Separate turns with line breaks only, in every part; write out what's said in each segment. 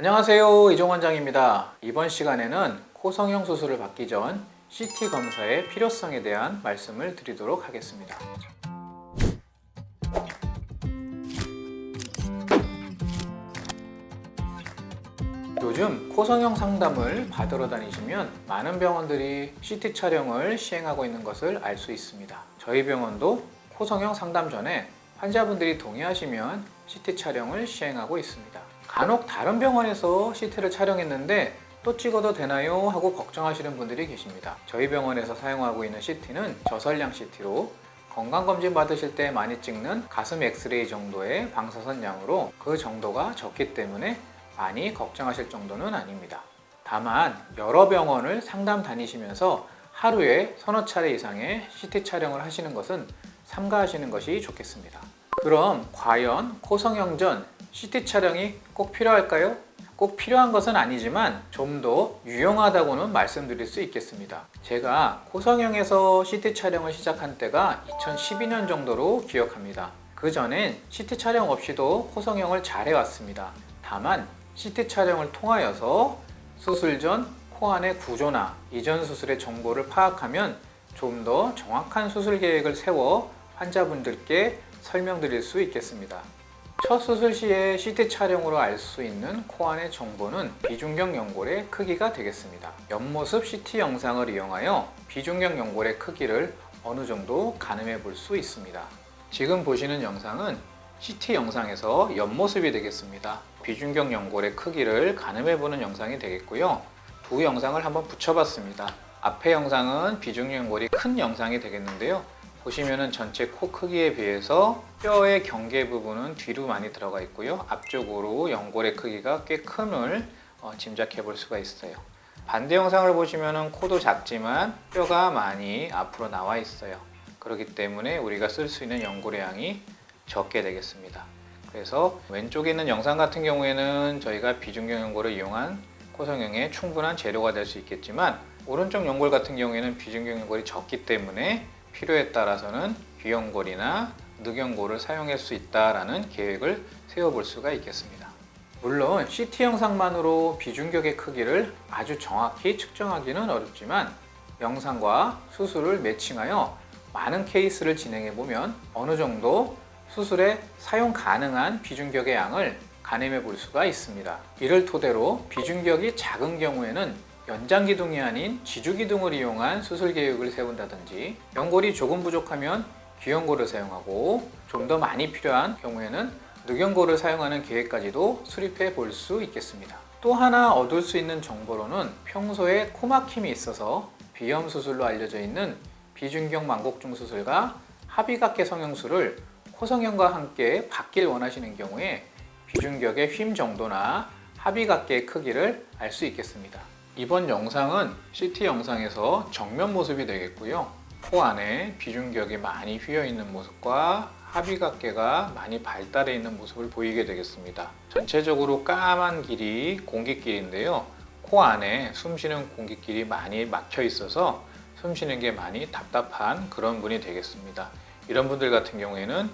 안녕하세요, 이종 원장입니다. 이번 시간에는 코성형 수술을 받기 전 CT 검사의 필요성에 대한 말씀을 드리도록 하겠습니다. 요즘 코성형 상담을 받으러 다니시면 많은 병원들이 CT 촬영을 시행하고 있는 것을 알 수 있습니다. 저희 병원도 코성형 상담 전에 환자분들이 동의하시면 CT 촬영을 시행하고 있습니다. 간혹 다른 병원에서 CT를 촬영했는데 또 찍어도 되나요? 하고 걱정하시는 분들이 계십니다. 저희 병원에서 사용하고 있는 CT는 저설량 CT로 건강검진 받으실 때 많이 찍는 가슴 엑스레이 정도의 방사선 양으로 그 정도가 적기 때문에 많이 걱정하실 정도는 아닙니다. 다만 여러 병원을 상담 다니시면서 하루에 서너 차례 이상의 CT 촬영을 하시는 것은 삼가하시는 것이 좋겠습니다. 그럼 과연 코성형 전 CT 촬영이 꼭 필요할까요? 꼭 필요한 것은 아니지만 좀 더 유용하다고는 말씀드릴 수 있겠습니다. 제가 코성형에서 CT 촬영을 시작한 때가 2012년 정도로 기억합니다. 그 전엔 CT 촬영 없이도 코성형을 잘 해왔습니다. 다만 CT 촬영을 통하여서 수술 전 코 안의 구조나 이전 수술의 정보를 파악하면 좀 더 정확한 수술 계획을 세워 환자분들께 설명드릴 수 있겠습니다. 첫 수술 시에 CT 촬영으로 알 수 있는 코 안의 정보는 비중격 연골의 크기가 되겠습니다. 옆모습 CT 영상을 이용하여 비중격 연골의 크기를 어느 정도 가늠해 볼 수 있습니다. 지금 보시는 영상은 CT 영상에서 옆모습이 되겠습니다. 비중격 연골의 크기를 가늠해 보는 영상이 되겠고요. 두 영상을 한번 붙여봤습니다. 앞에 영상은 비중격 연골이 큰 영상이 되겠는데요. 보시면은 전체 코 크기에 비해서 뼈의 경계 부분은 뒤로 많이 들어가 있고요. 앞쪽으로 연골의 크기가 꽤 큰을 짐작해 볼 수가 있어요. 반대 영상을 보시면은 코도 작지만 뼈가 많이 앞으로 나와 있어요. 그렇기 때문에 우리가 쓸 수 있는 연골의 양이 적게 되겠습니다. 그래서 왼쪽에 있는 영상 같은 경우에는 저희가 비중격 연골을 이용한 코성형의 충분한 재료가 될 수 있겠지만 오른쪽 연골 같은 경우에는 비중격 연골이 적기 때문에 필요에 따라서는 귀연골이나 늑연골을 사용할 수 있다라는 계획을 세워볼 수가 있겠습니다. 물론 CT 영상만으로 비중격의 크기를 아주 정확히 측정하기는 어렵지만 영상과 수술을 매칭하여 많은 케이스를 진행해보면 어느 정도 수술에 사용 가능한 비중격의 양을 가늠해 볼 수가 있습니다. 이를 토대로 비중격이 작은 경우에는 연장기둥이 아닌 지주기둥을 이용한 수술 계획을 세운다든지 연골이 조금 부족하면 귀연골을 사용하고 좀 더 많이 필요한 경우에는 늑연골을 사용하는 계획까지도 수립해 볼 수 있겠습니다. 또 하나 얻을 수 있는 정보로는 평소에 코막힘이 있어서 비염 수술로 알려져 있는 비중격 망곡중 수술과 합의각계 성형술을 코성형과 함께 받길 원하시는 경우에 비중격의 휨 정도나 합의각계의 크기를 알 수 있겠습니다. 이번 영상은 CT 영상에서 정면 모습이 되겠고요. 코 안에 비중격이 많이 휘어 있는 모습과 합의각계가 많이 발달해 있는 모습을 보이게 되겠습니다. 전체적으로 까만 길이 공기길인데요. 코 안에 숨쉬는 공기길이 많이 막혀 있어서 숨쉬는 게 많이 답답한 그런 분이 되겠습니다. 이런 분들 같은 경우에는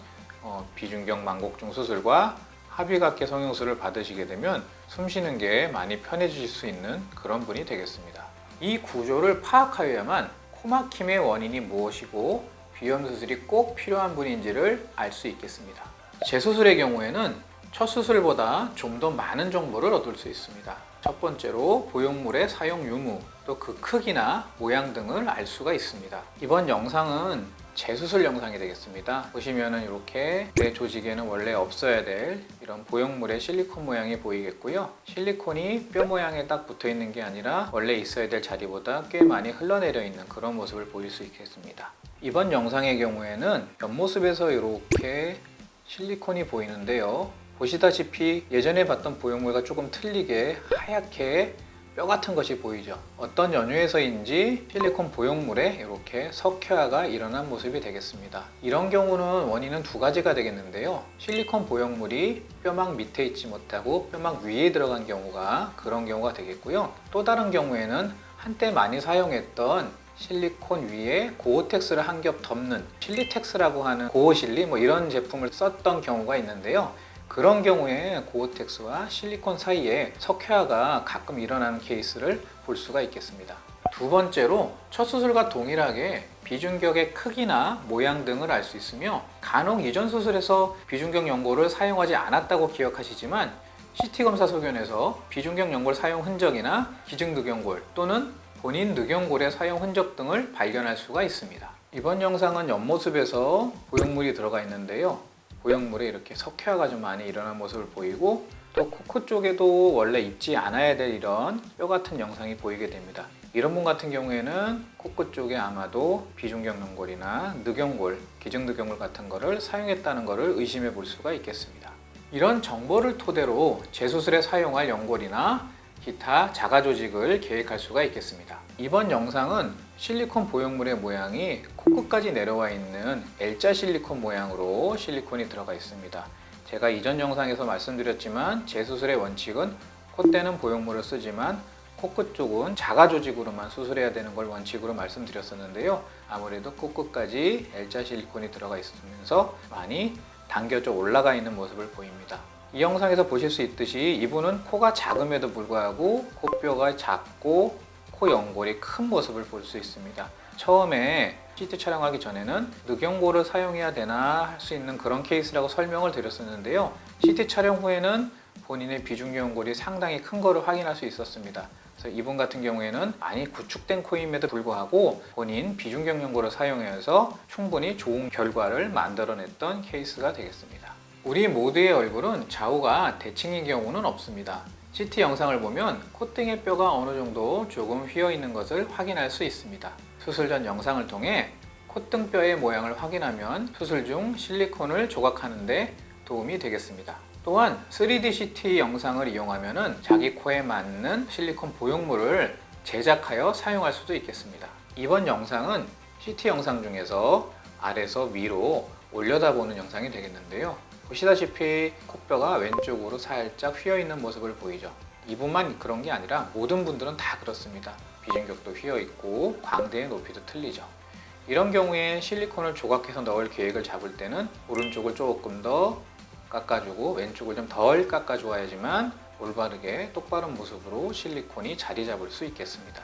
비중격 망곡중 수술과 합의각계 성형술을 받으시게 되면 숨쉬는 게 많이 편해지실 수 있는 그런 분이 되겠습니다. 이 구조를 파악하여야만 코막힘의 원인이 무엇이고 비염 수술이 꼭 필요한 분인지를 알 수 있겠습니다. 재수술의 경우에는 첫 수술보다 좀 더 많은 정보를 얻을 수 있습니다. 첫 번째로 보형물의 사용 유무, 또 그 크기나 모양 등을 알 수가 있습니다. 이번 영상은 재수술 영상이 되겠습니다. 보시면은 이렇게 뇌 조직에는 원래 없어야 될 이런 보형물의 실리콘 모양이 보이겠고요. 실리콘이 뼈 모양에 딱 붙어 있는 게 아니라 원래 있어야 될 자리보다 꽤 많이 흘러내려 있는 그런 모습을 보일 수 있겠습니다. 이번 영상의 경우에는 옆모습에서 이렇게 실리콘이 보이는데요. 보시다시피 예전에 봤던 보형물과 조금 틀리게 하얗게 뼈 같은 것이 보이죠. 어떤 연유에서인지 실리콘 보형물에 이렇게 석회화가 일어난 모습이 되겠습니다. 이런 경우는 원인은 두 가지가 되겠는데요. 실리콘 보형물이 뼈막 밑에 있지 못하고 뼈막 위에 들어간 경우가 그런 경우가 되겠고요. 또 다른 경우에는 한때 많이 사용했던 실리콘 위에 고어텍스를 한 겹 덮는 실리텍스라고 하는 고어실리 이런 제품을 썼던 경우가 있는데요. 그런 경우에 고어텍스와 실리콘 사이에 석회화가 가끔 일어나는 케이스를 볼 수가 있겠습니다. 두 번째로 첫 수술과 동일하게 비중격의 크기나 모양 등을 알 수 있으며, 간혹 이전 수술에서 비중격 연고를 사용하지 않았다고 기억하시지만 CT 검사 소견에서 비중격 연골 사용 흔적이나 기증 늑연골 또는 본인 늑연골의 사용 흔적 등을 발견할 수가 있습니다. 이번 영상은 옆모습에서 보형물이 들어가 있는데요. 보형물에 이렇게 석회화가 좀 많이 일어난 모습을 보이고, 또 코끝 쪽에도 원래 입지 않아야 될 이런 뼈 같은 영상이 보이게 됩니다. 이런 분 같은 경우에는 코끝 쪽에 아마도 비중격 연골이나 늑연골, 기증 늑연골 같은 거를 사용했다는 것을 의심해 볼 수가 있겠습니다. 이런 정보를 토대로 재수술에 사용할 연골이나 기타 자가 조직을 계획할 수가 있겠습니다. 이번 영상은 실리콘 보형물의 모양이 코끝까지 내려와 있는 L자 실리콘 모양으로 실리콘이 들어가 있습니다. 제가 이전 영상에서 말씀드렸지만 재수술의 원칙은 콧대는 보형물을 쓰지만 코끝 쪽은 자가 조직으로만 수술해야 되는 걸 원칙으로 말씀드렸었는데요. 아무래도 코끝까지 L자 실리콘이 들어가 있으면서 많이 당겨져 올라가 있는 모습을 보입니다. 이 영상에서 보실 수 있듯이 이분은 코가 작음에도 불구하고 코뼈가 작고 코 연골이 큰 모습을 볼 수 있습니다. 처음에 CT 촬영하기 전에는 늑연골을 사용해야 되나 할 수 있는 그런 케이스라고 설명을 드렸었는데요. CT 촬영 후에는 본인의 비중격 연골이 상당히 큰 거를 확인할 수 있었습니다. 그래서 이분 같은 경우에는 많이 구축된 코임에도 불구하고 본인 비중격 연골을 사용해서 충분히 좋은 결과를 만들어냈던 케이스가 되겠습니다. 우리 모두의 얼굴은 좌우가 대칭인 경우는 없습니다. CT 영상을 보면 콧등의 뼈가 어느 정도 조금 휘어 있는 것을 확인할 수 있습니다. 수술 전 영상을 통해 콧등뼈의 모양을 확인하면 수술 중 실리콘을 조각하는 데 도움이 되겠습니다. 또한 3D CT 영상을 이용하면 자기 코에 맞는 실리콘 보형물을 제작하여 사용할 수도 있겠습니다. 이번 영상은 CT 영상 중에서 아래서 위로 올려다보는 영상이 되겠는데요. 보시다시피 코뼈가 왼쪽으로 살짝 휘어있는 모습을 보이죠. 이분만 그런 게 아니라 모든 분들은 다 그렇습니다. 비중격도 휘어있고 광대의 높이도 틀리죠. 이런 경우에 실리콘을 조각해서 넣을 계획을 잡을 때는 오른쪽을 조금 더 깎아주고 왼쪽을 좀 덜 깎아주어야지만 올바르게 똑바른 모습으로 실리콘이 자리 잡을 수 있겠습니다.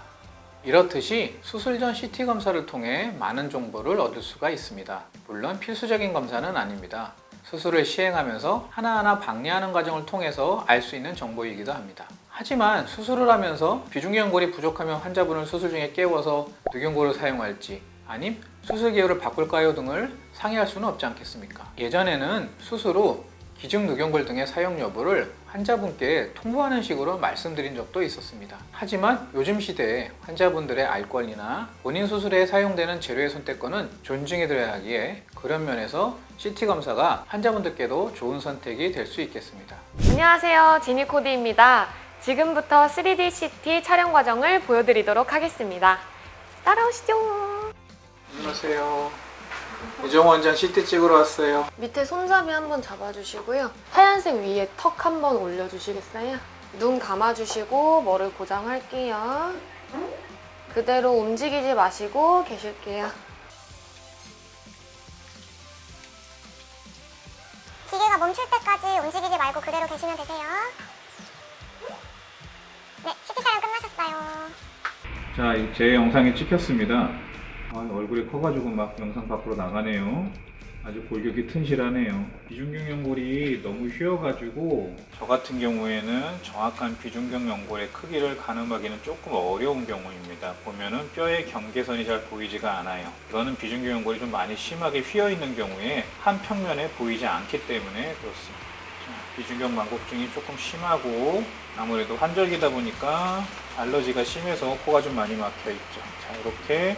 이렇듯이 수술 전 CT 검사를 통해 많은 정보를 얻을 수가 있습니다. 물론 필수적인 검사는 아닙니다. 수술을 시행하면서 하나하나 박리하는 과정을 통해서 알 수 있는 정보이기도 합니다. 하지만 수술을 하면서 비중격 연골이 부족하면 환자분을 수술 중에 깨워서 늑연골을 사용할지 아님 수술 기호를 바꿀까요 등을 상의할 수는 없지 않겠습니까? 예전에는 수술 후 기증 늑연골 등의 사용 여부를 환자분께 통보하는 식으로 말씀드린 적도 있었습니다. 하지만 요즘 시대에 환자분들의 알 권리나 본인 수술에 사용되는 재료의 선택권은 존중해드려야 하기에 그런 면에서 CT 검사가 환자분들께도 좋은 선택이 될 수 있겠습니다.
안녕하세요, 지니코디입니다. 지금부터 3D CT 촬영 과정을 보여드리도록 하겠습니다. 따라오시죠.
안녕하세요. 이정호 원장 CT 찍으러 왔어요.
밑에 손잡이 한번 잡아주시고요. 하얀색 위에 턱 한번 올려주시겠어요? 눈 감아주시고 머리를 고정할게요. 그대로 움직이지 마시고 계실게요.
기계가 멈출 때까지 움직이지 말고 그대로 계시면 되세요. 네, CT 촬영 끝나셨어요.
자, 제 영상이 찍혔습니다. 얼굴이 커가지고 막 영상 밖으로 나가네요. 아주 골격이 튼실하네요. 비중격 연골이 너무 휘어가지고 저 같은 경우에는 정확한 비중격 연골의 크기를 가늠하기는 조금 어려운 경우입니다. 보면은 뼈의 경계선이 잘 보이지가 않아요. 이거는 비중격 연골이 좀 많이 심하게 휘어 있는 경우에 한 평면에 보이지 않기 때문에 그렇습니다. 비중격 망곡증이 조금 심하고 아무래도 환절기다 보니까 알러지가 심해서 코가 좀 많이 막혀 있죠. 자, 이렇게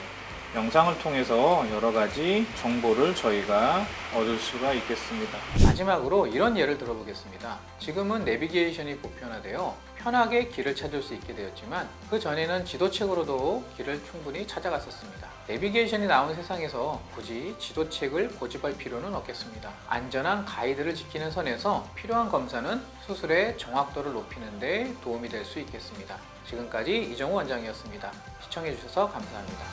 영상을 통해서 여러 가지 정보를 저희가 얻을 수가 있겠습니다. 마지막으로 이런 예를 들어보겠습니다. 지금은 내비게이션이 보편화되어 편하게 길을 찾을 수 있게 되었지만 그 전에는 지도책으로도 길을 충분히 찾아갔었습니다. 내비게이션이 나온 세상에서 굳이 지도책을 고집할 필요는 없겠습니다. 안전한 가이드를 지키는 선에서 필요한 검사는 수술의 정확도를 높이는 데 도움이 될 수 있겠습니다. 지금까지 이정호 원장이었습니다. 시청해주셔서 감사합니다.